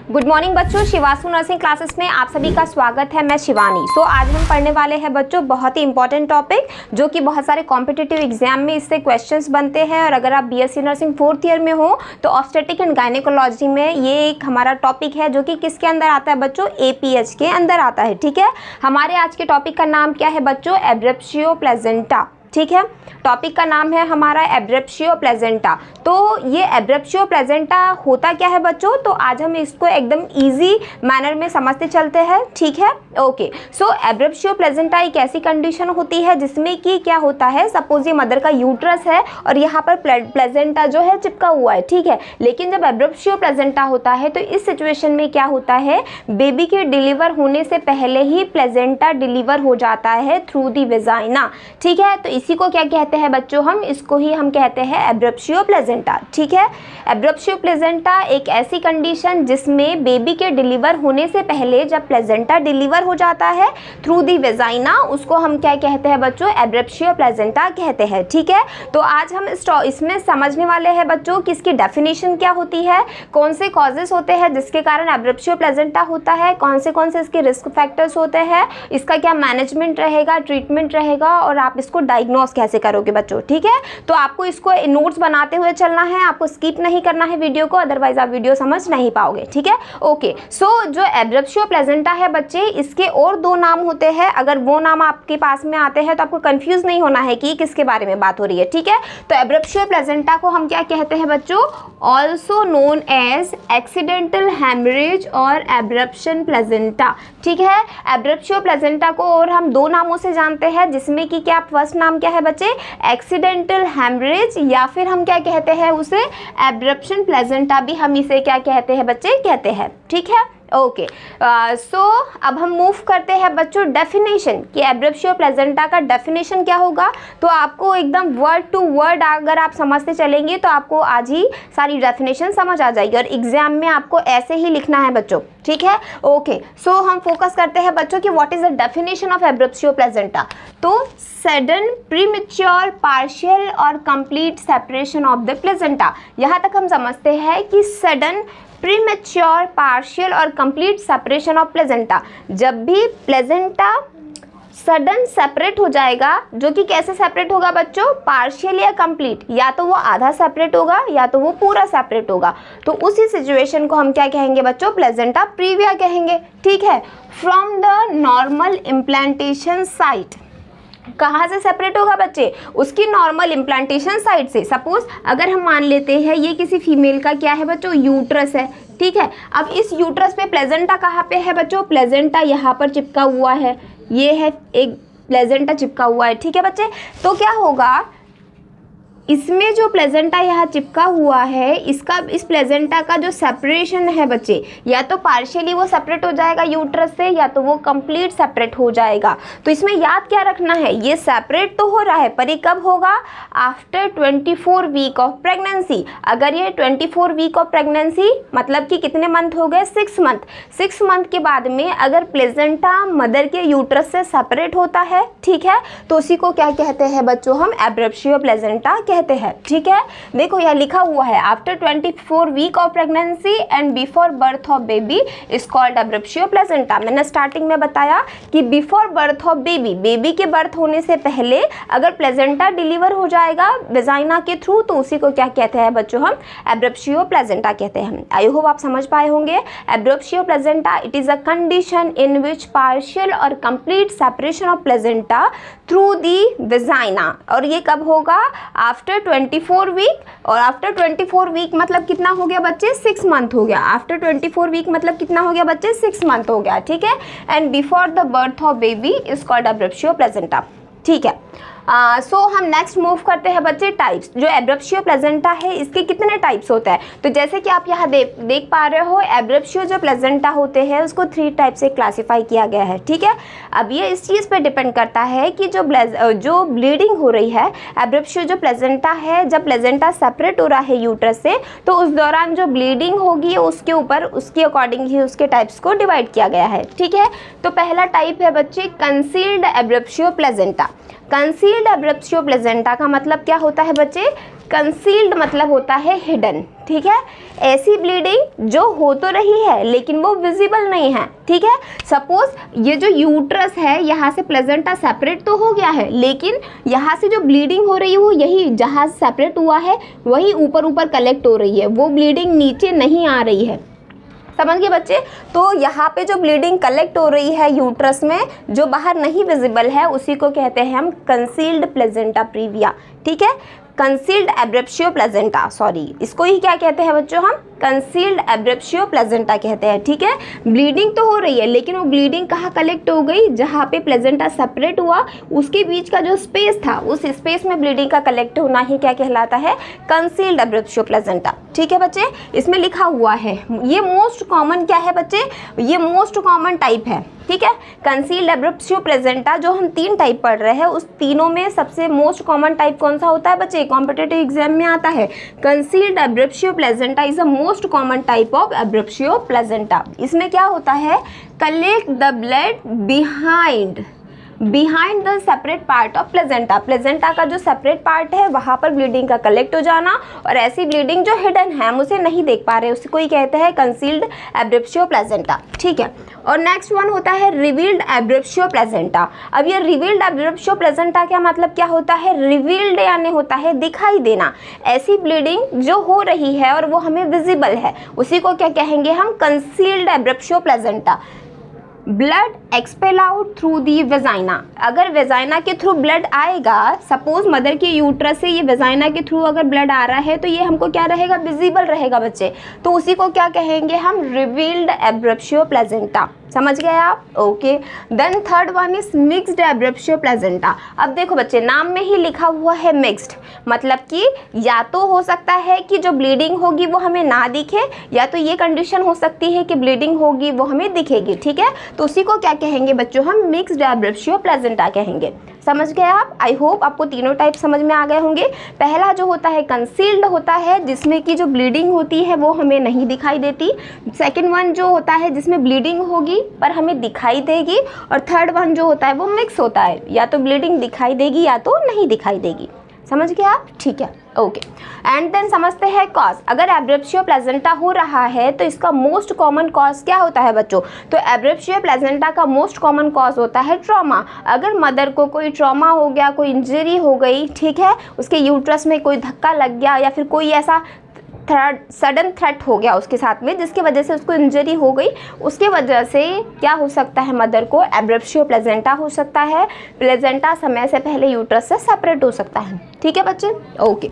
Good morning बच्चों, शिवासु nursing classes में आप सभी का स्वागत है। मैं शिवानी। आज हम पढ़ने वाले हैं बच्चों बहुत ही इंपॉर्टेंट टॉपिक, जो कि बहुत सारे कॉम्पिटिटिव एग्जाम में इससे क्वेश्चंस बनते हैं। और अगर आप बीएससी नर्सिंग 4th ईयर में हो तो ऑब्स्टेट्रिक एंड गायनेकोलॉजी में ये एक हमारा टॉपिक है, जो कि किसके अंदर आता है बच्चों, एपीएच के अंदर आता है। ठीक है, हमारे आज के टॉपिक का नाम क्या है बच्चों, एब्रेप्शियो प्लेजेंटा। ठीक है, टॉपिक का नाम है हमारा एब्रेप्शियो प्लेजेंटा। तो ये एब्रेप्शियो प्लेजेंटा होता क्या है बच्चों, तो आज हम इसको एकदम इजी मैनर में समझते चलते हैं। ठीक है, ओके। एब्रेप्शियो प्लेजेंटा एक ऐसी कंडीशन होती है जिसमें कि क्या होता है, सपोज ये मदर का यूट्रस है और यहाँ पर प्लेजेंटा जो है चिपका हुआ है। ठीक है, लेकिन जब एब्रेप्शियो प्लेजेंटा होता है तो इस सिचुएशन में क्या होता है, बेबी के डिलीवर होने से पहले ही प्लेजेंटा डिलीवर हो जाता है थ्रू दी वेजाइना। ठीक है, तो इसी को क्या कहते हैं बच्चों, हम इसको ही हम कहते हैं एब्रेप्शियो प्लेजेंटा। ठीक है, एब्रेप्शियो प्लेजेंटा एक ऐसी कंडीशन जिसमें बेबी के डिलीवर होने से पहले जब प्लेजेंटा डिलीवर हो जाता है थ्रू दी वेजाइना, उसको हम क्या कहते हैं बच्चों, एब्रेप्शियो प्लेजेंटा कहते हैं। ठीक है, तो आज हम इसमें समझने वाले हैं बच्चों कि इसकी डेफिनेशन क्या होती है, कौन से कॉजेस होते हैं जिसके कारण एब्रेप्शियो प्लेजेंटा होता है, कौन से इसके रिस्क फैक्टर्स होते हैं, इसका क्या मैनेजमेंट रहेगा, ट्रीटमेंट रहेगा, और आप इसको डायग्नोस कैसे करोगे बच्चों। ठीक है, तो आपको इसको नोट्स बनाते हुए चलना है, आपको स्किप नहीं करना है वीडियो को, अदरवाइज आप वीडियो समझ नहीं पाओगे। ठीक है, ओके। जो एब्रेप्शियो प्लेजेंटा है बच्चे, इसके और दो नाम होते हैं। अगर वो नाम आपके पास में आते हैं तो आपको कंफ्यूज नहीं होना है कि किसके बारे में बात हो रही है। ठीक है, तो एब्रेप्शियो प्लेजेंटा को हम क्या कहते हैं बच्चों, also known as accidental haemorrhage और एब्रप्शन प्लेजेंटा। ठीक है, एब्रेप्शियो प्लेजेंटा को और हम दो नामों से जानते हैं, जिसमें कि क्या फर्स्ट नाम क्या है बच्चे, एक्सीडेंटल हेमरेज, या फिर हम क्या कहते हैं उसे एब्रप्शन प्लेजेंटा भी हम इसे क्या कहते हैं बच्चे, कहते हैं। ठीक है, ओके। अब हम मूव करते हैं बच्चों डेफिनेशन कि एब्रेप्शियो प्लेजेंटा का डेफिनेशन क्या होगा। तो आपको एकदम वर्ड टू वर्ड अगर आप समझते चलेंगे तो आपको आज ही सारी डेफिनेशन समझ आ जाएगी, और एग्जाम में आपको ऐसे ही लिखना है बच्चों। ठीक है, ओके। हम फोकस करते हैं बच्चों कि what is the definition of abruptio placenta. तो सडन प्रीमेच्योर पार्शियल और complete separation of the placenta, यहाँ तक हम समझते हैं कि सडन प्रीमेच्योर पार्शियल और कंप्लीट सेपरेशन ऑफ प्लेजेंटा, जब भी प्लेजेंटा सडन सेपरेट हो जाएगा, जो कि कैसे सेपरेट होगा बच्चों, पार्शियल या कंप्लीट, या तो वो आधा सेपरेट होगा या तो वो पूरा सेपरेट होगा, तो उसी सिचुएशन को हम क्या कहेंगे बच्चों, प्लेजेंटा प्रीविया कहेंगे। ठीक है, from the normal implantation site, कहाँ से सेपरेट होगा बच्चे, उसकी नॉर्मल इम्प्लांटेशन साइट से। सपोज अगर हम मान लेते हैं ये किसी फीमेल का क्या है बच्चों, यूट्रस है। ठीक है, अब इस यूट्रस पे प्लेजेंटा कहाँ पे है बच्चों, प्लेजेंटा यहाँ पर चिपका हुआ है, ये है एक प्लेजेंटा चिपका हुआ है। ठीक है बच्चे, तो क्या होगा, इसमें जो प्लेजेंटा यहाँ चिपका हुआ है, इस प्लेजेंटा का जो सेपरेशन है बच्चे, या तो पार्शियली वो सेपरेट हो जाएगा यूट्रस से, या तो वो कंप्लीट सेपरेट हो जाएगा। तो इसमें याद क्या रखना है, ये सेपरेट तो हो रहा है, पर ये कब होगा, आफ्टर 24 वीक ऑफ प्रेगनेंसी। अगर ये 24 वीक ऑफ प्रेगनेंसी मतलब कि कितने मंथ हो गए, 6 मंथ, 6 मंथ के बाद में अगर प्लेजेंटा मदर के यूट्रस से सेपरेट होता है, ठीक है, तो उसी को क्या कहते हैं बच्चों, हम एब्रेप्शियो प्लेजेंटा कहते हैं। ठीक है, देखो यह लिखा हुआ है, after 24 week of pregnancy and before birth of baby is called abruptio placenta. मैंने स्टार्टिंग में बताया कि before birth of baby, baby के बर्थ होने से पहले अगर प्लेजेंटा डिलीवर हो जाएगा वेजाइना के थ्रू, तो उसी को क्या कहते हैं बच्चों, हम एब्रेप्शियो प्लेजेंटा कहते हैं। आई होप आप समझ पाए होंगे। Abruptio placenta it is a condition in which partial और complete separation of placenta through the vagina, और ये कब होगा, आफ्टर 24 वीक, और आफ्टर 24 वीक मतलब कितना हो गया बच्चे, 6 मंथ हो गया। आफ्टर 24 वीक मतलब कितना हो गया बच्चे, 6 मंथ हो गया। ठीक है, and before the birth of baby is called abruptio placenta. ठीक है, हम नेक्स्ट मूव करते हैं बच्चे टाइप्स। जो एब्रेप्शियो प्लेजेंटा है इसके कितने टाइप्स होते हैं, तो जैसे कि आप यहाँ देख पा रहे हो, एब्रेप्शियो जो प्लेजेंटा होते हैं उसको 3 टाइप से क्लासिफाई किया गया है। ठीक है, अब ये इस चीज़ पे डिपेंड करता है कि जो ब्लीडिंग हो रही है, एब्रेप्शियो जो प्लेजेंटा है, जब प्लेजेंटा सेपरेट हो रहा है यूट्रस से, तो उस दौरान जो ब्लीडिंग होगी उसके ऊपर, उसके अकॉर्डिंग ही उसके टाइप्स को डिवाइड किया गया है। ठीक है, तो पहला टाइप है बच्चे concealed abruptio placenta. Concealed concealed abruptio placenta का मतलब क्या होता है बच्चे? कंसील्ड मतलब होता है हिडन, ठीक है। ऐसी ब्लीडिंग जो हो तो रही है लेकिन वो विजिबल नहीं है, ठीक है। सपोज ये जो यूट्रस है यहाँ से प्लेजेंटा सेपरेट तो हो गया है, लेकिन यहाँ से जो ब्लीडिंग हो रही है वो यही जहाँ से सेपरेट हुआ है वही ऊपर ऊपर कलेक्ट हो रही है, वो ब्लीडिंग नीचे नहीं आ रही है। समझ गए बच्चे? तो यहाँ पे जो ब्लीडिंग कलेक्ट हो रही है यूट्रस में जो बाहर नहीं विजिबल है उसी को कहते हैं हम कंसील्ड प्लेजेंटा प्रीविया, ठीक है। कंसील्ड एब्रेप्शियो प्लेजेंटा, सॉरी इसको ही क्या कहते हैं बच्चों? हम कंसील्ड एब्रेप्शियो प्लेजेंटा कहते हैं, ठीक है। ब्लीडिंग तो हो रही है लेकिन वो ब्लीडिंग कहाँ कलेक्ट हो गई? जहाँ पे प्लेजेंटा सेपरेट हुआ उसके बीच का जो स्पेस था उस स्पेस में ब्लीडिंग का कलेक्ट होना ही क्या कहलाता है? कंसील्ड एब्रेप्शियो प्लेजेंटा, ठीक है बच्चे। इसमें लिखा हुआ है, ये मोस्ट कॉमन क्या है बच्चे? ये मोस्ट कॉमन टाइप है, ठीक है। कंसील्ड एब्रेप्शियो प्लेजेंटा जो हम 3 टाइप पढ़ रहे हैं उस तीनों में सबसे मोस्ट कॉमन टाइप कौन सा होता है बच्चे? कॉम्पिटिटिव एग्जाम में आता है। Concealed abruptio placenta is a most common type of abruptio placenta. इसमें क्या होता है? Collect the blood behind the separate part of placenta. Placenta का जो सेपरेट पार्ट है वहाँ पर ब्लीडिंग का कलेक्ट हो जाना, और ऐसी ब्लीडिंग जो हिडन है हम उसे नहीं देख पा रहे उसे कोई कहते हैं कंसील्ड एब्रेप्शियो प्लेजेंटा, ठीक है। और नेक्स्ट वन होता है रिवील्ड एब्रेप्शियो प्लेजेंटा। अब ये रिवील्ड एब्रेप्शियो प्लेजेंटा क्या मतलब क्या होता है? रिवील्ड यानी होता है दिखाई देना। ऐसी ब्लीडिंग जो हो रही है और वो हमें विजिबल है उसी को क्या कहेंगे हम? Concealed abruptio placenta. Blood expel out through the vagina. अगर वेजाइना के थ्रू ब्लड आएगा, सपोज मदर के यूट्रस से ये वेजाइना के थ्रू अगर ब्लड आ रहा है तो ये हमको क्या रहेगा? विजिबल रहेगा बच्चे, तो उसी को क्या कहेंगे हम? Revealed abruptio placenta. समझ गए आप? Okay. Then third one is mixed abruptio placenta. अब देखो बच्चे नाम में ही लिखा हुआ है मिक्स्ड, मतलब कि या तो हो सकता है कि जो ब्लीडिंग होगी वो हमें ना दिखे, या तो ये कंडीशन हो सकती है कि ब्लीडिंग होगी वो हमें दिखेगी, ठीक है। तो उसी को क्या कहेंगे बच्चों? हम मिक्स्ड एब्रेप्शियो प्लेजेंटा कहेंगे। समझ गए आप? आई होप आपको तीनों टाइप समझ में आ गए होंगे। पहला जो होता है कंसील्ड होता है जिसमें कि जो ब्लीडिंग होती है वो हमें नहीं दिखाई देती। सेकंड वन जो होता है जिसमें ब्लीडिंग होगी पर हमें दिखाई देगी, और थर्ड वन जो होता है वो मिक्स होता है, या तो ब्लीडिंग दिखाई देगी या तो नहीं दिखाई देगी। समझ गए आप? ठीक है, ओके। एंड देन समझते हैं कॉज। अगर एब्रेप्शियो प्लेजेंटा हो रहा है तो इसका मोस्ट कॉमन कॉज क्या होता है बच्चों? तो एब्रेप्शियो प्लेजेंटा का मोस्ट कॉमन कॉज होता है ट्रॉमा। अगर मदर को कोई ट्रॉमा हो गया, कोई इंजरी हो गई, ठीक है, उसके यूट्रस में कोई धक्का लग गया या फिर कोई ऐसा सडन थ्रेट हो गया उसके साथ में जिसकी वजह से उसको इंजरी हो गई, उसके वजह से क्या हो सकता है? मदर को एब्रेप्शियो प्लेजेंटा हो सकता है। प्लेजेंटा समय से पहले यूट्रस से सेपरेट हो सकता है, ठीक है बच्चे? ओके।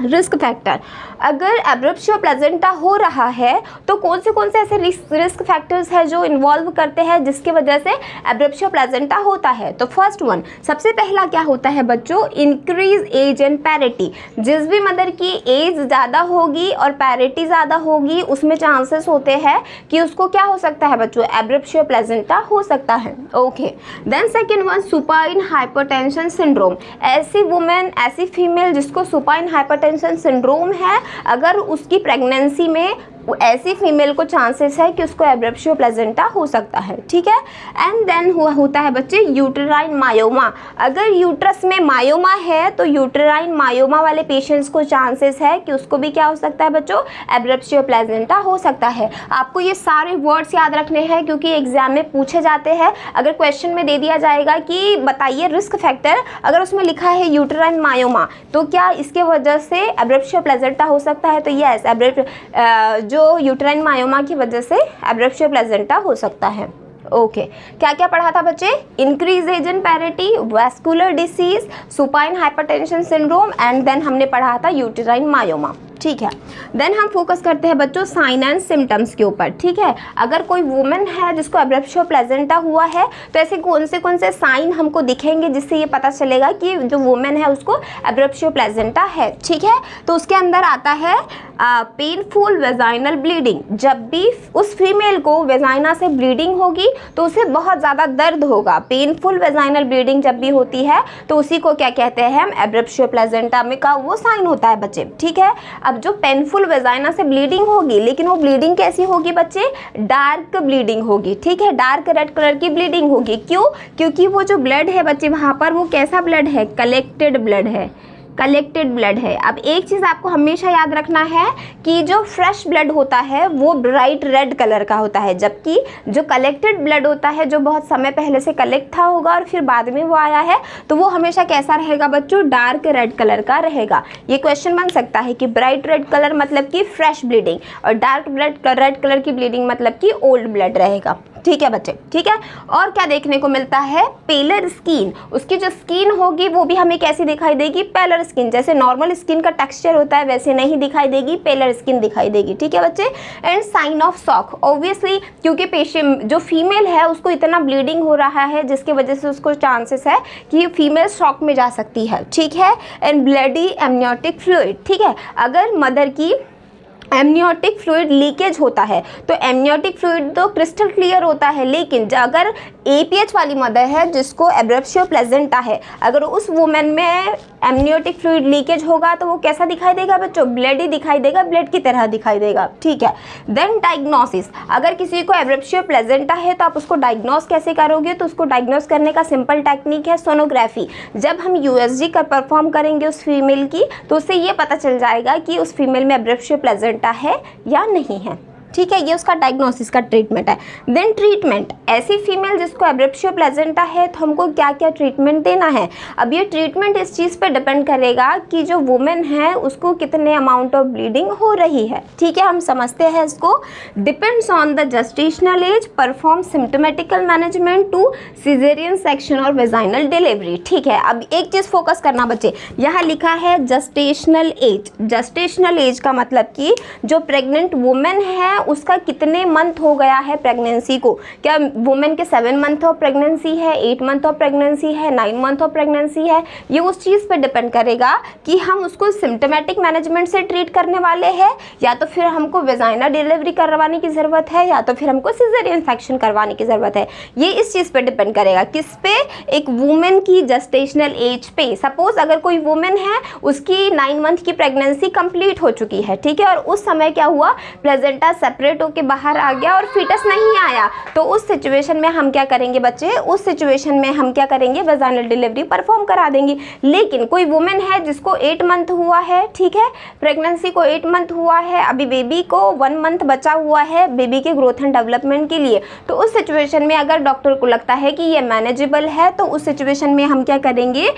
Risk factor. अगर एब्रेप्शियो प्लेजेंटा हो रहा है तो कौन से ऐसे रिस्क फैक्टर्स हैं जो इन्वॉल्व करते हैं जिसकी वजह से एब्रेप्शियो प्लेजेंटा होता है? तो फर्स्ट वन, सबसे पहला क्या होता है बच्चों? Increase age and parity. जिस भी मदर की एज ज़्यादा होगी और पैरिटी ज़्यादा होगी उसमें चांसेस होते हैं कि उसको क्या हो सकता है बच्चों? एब्रेप्शियो प्लेजेंटा हो सकता है। Okay. Then second one, supine hypertension syndrome. ऐसी वुमेन, ऐसी फीमेल जिसको सुपाइन हाइपरटेंशन सिंड्रोम है, अगर उसकी प्रेगनेंसी में ऐसी फीमेल को चांसेस है कि उसको एब्रेप्शियो प्लेजेंटा हो सकता है, ठीक है। एंड देन होता है बच्चे यूटेराइन मायोमा। अगर यूट्रस में मायोमा है तो यूटेराइन मायोमा वाले पेशेंट्स को चांसेस है कि उसको भी क्या हो सकता है बच्चों? एब्रेप्शियो प्लेजेंटा हो सकता है। आपको ये सारे वर्ड्स याद रखने हैं क्योंकि एग्जाम में पूछे जाते हैं। अगर क्वेश्चन में दे दिया जाएगा कि बताइए रिस्क फैक्टर, अगर उसमें लिखा है यूटेराइन मायोमा तो क्या इसके वजह से एब्रेप्शियो प्लेजेंटा हो सकता है? तो यस, जो यूटेराइन मायोमा की वजह से एब्रेप्शियो प्लेजेंटा हो सकता है। ओके। क्या क्या पढ़ा था बच्चे? Increase age and parity, vascular disease, supine hypertension syndrome, and then हमने पढ़ा था यूटेराइन मायोमा, ठीक है। देन हम फोकस करते हैं बच्चों साइन एंड सिम्टम्स के ऊपर, ठीक है। अगर कोई वुमेन है जिसको एब्रेप्शियो प्लेजेंटा हुआ है तो ऐसे कौन से साइन हमको दिखेंगे जिससे ये पता चलेगा कि जो वुमेन है उसको एब्रेप्शियो प्लेजेंटा है, ठीक है। तो उसके अंदर आता है पेनफुल वेजाइनल ब्लीडिंग। जब भी उस फीमेल को वेजाइना से ब्लीडिंग होगी तो उसे बहुत ज़्यादा दर्द होगा। पेनफुल वेजाइनल ब्लीडिंग जब भी होती है तो उसी को क्या कहते हैं हम? एब्रेप्शियो प्लेजेंटा में का वो साइन होता है बच्चे, ठीक है। अब जो पेनफुल वेजाइना से ब्लीडिंग होगी, लेकिन वो ब्लीडिंग कैसी होगी बच्चे, डार्क ब्लीडिंग होगी, ठीक है, डार्क रेड कलर की ब्लीडिंग होगी। क्यों? क्योंकि वो जो ब्लड है बच्चे वहाँ पर वो कैसा ब्लड है, कलेक्टेड ब्लड है, कलेक्टेड ब्लड है। अब एक चीज़ आपको हमेशा याद रखना है कि जो फ्रेश ब्लड होता है वो ब्राइट रेड कलर का होता है, जबकि जो कलेक्टेड ब्लड होता है जो बहुत समय पहले से कलेक्ट था होगा और फिर बाद में वो आया है, तो वो हमेशा कैसा रहेगा बच्चों, डार्क रेड कलर का रहेगा। ये क्वेश्चन बन सकता है कि ब्राइट रेड कलर मतलब कि फ्रेश ब्लीडिंग और डार्क रेड कलर की ब्लीडिंग मतलब कि ओल्ड ब्लड रहेगा। ठीक है बच्चे, ठीक है। और क्या देखने को मिलता है, पेलर स्किन, उसकी जो स्किन होगी वो भी हमें कैसी दिखाई देगी, पेलर स्किन, जैसे नॉर्मल स्किन का टेक्सचर होता है वैसे नहीं दिखाई देगी, पेलर स्किन दिखाई देगी। ठीक है बच्चे। And sign of shock, obviously क्योंकि पेशेंट जो फीमेल है उसको इतना ब्लीडिंग हो रहा है जिसकी वजह से उसको चांसेस है कि फीमेल शॉक में जा सकती है। ठीक है। एंड ब्लडी एमनियोटिक फ्लूइड, ठीक है, अगर मदर की एमनियोटिक फ्लूइड लीकेज होता है तो एमनियोटिक फ्लूइड तो क्रिस्टल क्लियर होता है, लेकिन अगर एपीएच वाली मदर है जिसको एब्रेप्शियो प्लेजेंटा है, अगर उस वुमेन में एमनियोटिक फ्लूइड लीकेज होगा तो वो कैसा दिखाई देगा बच्चों, ब्लडी दिखाई देगा, ब्लड की तरह दिखाई देगा। ठीक है। देन डायग्नोसिस, अगर किसी को एब्रेप्शियो प्लेजेंटा है तो आप उसको डायग्नोस कैसे करोगे, तो उसको डायग्नोस करने का सिंपल टेक्निक है सोनोग्राफी। जब हम यूएसजी कर परफॉर्म करेंगे उस फीमेल की तो उससे ये पता चल जाएगा कि उस फीमेल में एब्रेप्शियो प्लेजेंटा है या नहीं है। ठीक है, ये उसका डायग्नोसिस का ट्रीटमेंट है। देन ट्रीटमेंट, ऐसी फीमेल जिसको एब्रेप्शियो प्लेजेंटा है तो हमको क्या क्या ट्रीटमेंट देना है। अब ये ट्रीटमेंट इस चीज़ पे डिपेंड करेगा कि जो वुमेन है उसको कितने अमाउंट ऑफ ब्लीडिंग हो रही है। ठीक है, हम समझते हैं इसको। Depends on the gestational age, perform symptomatical management to caesarean section और वेजाइनल डिलीवरी। ठीक है, अब एक चीज़ फोकस करना बच्चे, यहाँ लिखा है जेस्टेशनल एज। जेस्टेशनल एज का मतलब कि जो प्रेग्नेंट वुमेन है उसका कितने मंथ हो गया है प्रेगनेंसी को, क्या वुमेन के 7 मंथ ऑफ प्रेगनेंसी है, 8 मंथ ऑफ प्रेगनेंसी है, 9 मंथ ऑफ प्रेगनेंसी है, ये उस चीज़ पे डिपेंड करेगा कि हम उसको सिम्टोमेटिक मैनेजमेंट से ट्रीट करने वाले हैं या तो फिर हमको वेजाइना डिलीवरी करवाने की ज़रूरत है या तो फिर हमको सिजेरियन सेक्शन करवाने की ज़रूरत है। ये इस चीज़ पे डिपेंड करेगा, किस पे, एक वुमेन की जेस्टेशनल एज पे। सपोज अगर कोई वुमेन है उसकी 9 मंथ की प्रेगनेंसी कंप्लीट हो चुकी है, ठीक है, और उस समय क्या हुआ, प्लेजेंटा सेपरेट होके बाहर आ गया और फीटस नहीं आया, तो उस सिचुएशन में हम क्या करेंगे बच्चे, उस सिचुएशन में हम क्या करेंगे, वेजाइनल डिलीवरी परफॉर्म करा देंगे। लेकिन कोई वुमेन है जिसको 8 मंथ हुआ है, ठीक है, प्रेगनेंसी को 8 मंथ हुआ है, अभी बेबी को 1 मंथ बचा हुआ है बेबी के ग्रोथ एंड डेवलपमेंट के लिए, तो उस सिचुएशन में अगर डॉक्टर को लगता है कि ये मैनेजेबल है तो उस सिचुएशन में हम क्या करेंगे,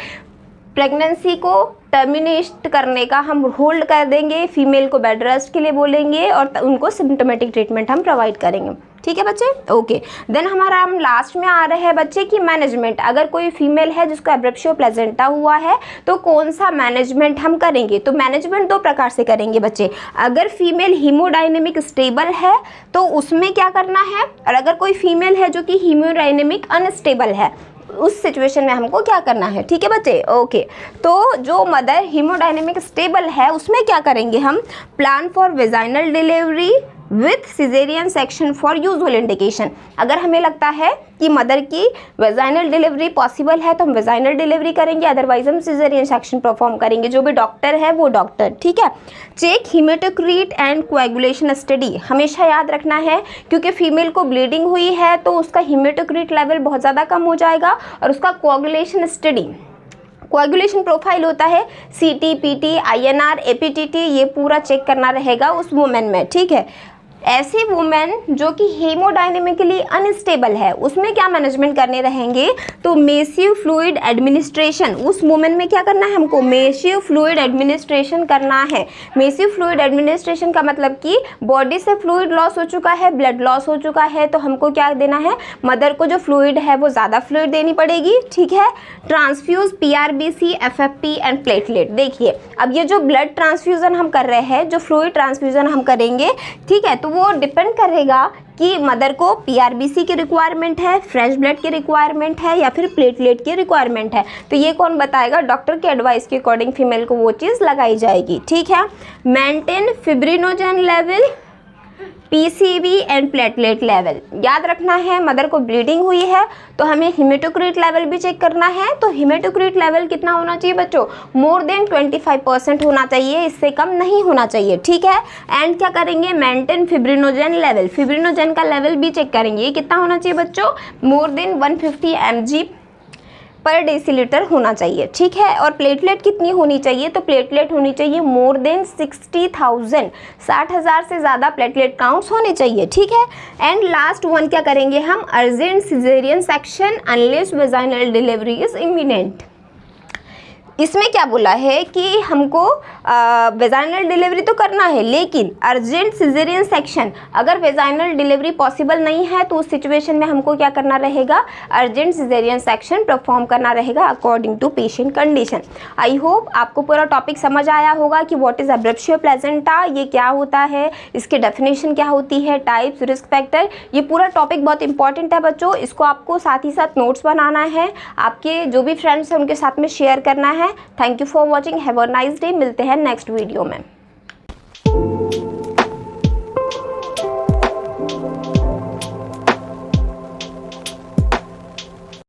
प्रेगनेंसी को टर्मिनेट करने का हम होल्ड कर देंगे, फीमेल को बेड रेस्ट के लिए बोलेंगे और उनको सिम्टोमेटिक ट्रीटमेंट हम प्रोवाइड करेंगे। ठीक है बच्चे, ओके। देन हमारा हम लास्ट में आ रहे हैं बच्चे की मैनेजमेंट। अगर कोई फीमेल है जिसको एब्रेप्शियो प्लेजेंटा हुआ है तो कौन सा मैनेजमेंट हम करेंगे, तो मैनेजमेंट 2 प्रकार से करेंगे बच्चे। अगर फीमेल हीमोडायनेमिक स्टेबल है तो उसमें क्या करना है, और अगर कोई फीमेल है जो कि हीमोडायनेमिक अनस्टेबल है उस सिचुएशन में हमको क्या करना है। ठीक है बच्चे, ओके। तो जो मदर हीमोडायनेमिक स्टेबल है उसमें क्या करेंगे हम, plan for vaginal delivery with caesarean section for usual indication. अगर हमें लगता है कि मदर की वेजाइनल डिलीवरी पॉसिबल है तो हम वेजाइनल डिलीवरी करेंगे, अदरवाइज हम सिजेरियन सेक्शन परफॉर्म करेंगे, जो भी डॉक्टर है वो डॉक्टर। ठीक है। चेक हीमेटोक्रीट एंड कोएगुलेशन स्टडी, हमेशा याद रखना है क्योंकि फीमेल को ब्लीडिंग हुई है तो उसका हीमेटोक्रीट लेवल बहुत ज़्यादा कम हो जाएगा, और उसका कोएगुलेशन स्टडी, कोएगुलेशन प्रोफाइल होता है CT, PT, INR, APTT, ये पूरा चेक करना रहेगा उस वुमेन में। ठीक है। ऐसी वुमेन जो कि हीमोडायनेमिकली अनस्टेबल है उसमें क्या मैनेजमेंट करने रहेंगे, तो मेसिव फ्लूइड एडमिनिस्ट्रेशन, उस वुमेन में क्या करना है हमको, मेसिव फ्लूइड एडमिनिस्ट्रेशन करना है। मेसिव फ्लूइड एडमिनिस्ट्रेशन का मतलब कि बॉडी से फ्लूइड लॉस हो चुका है, ब्लड लॉस हो चुका है, तो हमको क्या देना है, मदर को जो फ्लूइड है वो ज़्यादा फ्लूइड देनी पड़ेगी। ठीक है। Transfuse PRBC, FFP and platelet. देखिए अब ये जो ब्लड ट्रांसफ्यूज़न हम कर रहे हैं, जो फ्लूइड ट्रांसफ्यूज़न हम करेंगे, ठीक है, तो वो डिपेंड करेगा कि मदर को PRBC की रिक्वायरमेंट है, फ्रेश ब्लड की रिक्वायरमेंट है या फिर प्लेटलेट की रिक्वायरमेंट है, तो ये कौन बताएगा, डॉक्टर के एडवाइस के अकॉर्डिंग फीमेल को वो चीज़ लगाई जाएगी। ठीक है। Maintain fibrinogen level PCB and platelet level. याद रखना है, मदर को ब्लीडिंग हुई है तो हमें हेमेटोक्रिट लेवल भी चेक करना है। तो हेमेटोक्रिट लेवल कितना होना चाहिए बच्चों? मोर देन 25% होना चाहिए, इससे कम नहीं होना चाहिए, ठीक है। एंड क्या करेंगे? मेंटेन फिब्रिनोजन लेवल, फिब्रिनोजन का लेवल भी चेक करेंगे। ये कितना होना चाहिए बच्चों? मोर देन 150 mg पर डेसीलीटर होना चाहिए, ठीक है। और प्लेटलेट कितनी होनी चाहिए? तो प्लेटलेट होनी चाहिए मोर देन 60,000, 60,000 से ज़्यादा प्लेटलेट काउंट्स होने चाहिए, ठीक है। एंड लास्ट वन क्या करेंगे हम? Urgent caesarean section unless vaginal delivery is imminent. इसमें क्या बोला है कि हमको वेजाइनल डिलीवरी तो करना है, लेकिन अर्जेंट सिजेरियन सेक्शन, अगर वेजाइनल डिलीवरी पॉसिबल नहीं है तो उस सिचुएशन में हमको क्या करना रहेगा? अर्जेंट सिजेरियन सेक्शन परफॉर्म करना रहेगा according to patient condition. I hope आपको पूरा टॉपिक समझ आया होगा कि व्हाट इज़ एब्रेप्शियो प्लेजेंटा, ये क्या होता है, इसकी डेफिनेशन क्या होती है, टाइप्स, रिस्क फैक्टर। ये पूरा टॉपिक बहुत इंपॉर्टेंट है बच्चों, इसको आपको साथ ही साथ नोट्स बनाना है, आपके जो भी फ्रेंड्स हैं उनके साथ में शेयर करना है। Thank you for watching, have a nice day. मिलते हैं नेक्स्ट वीडियो में।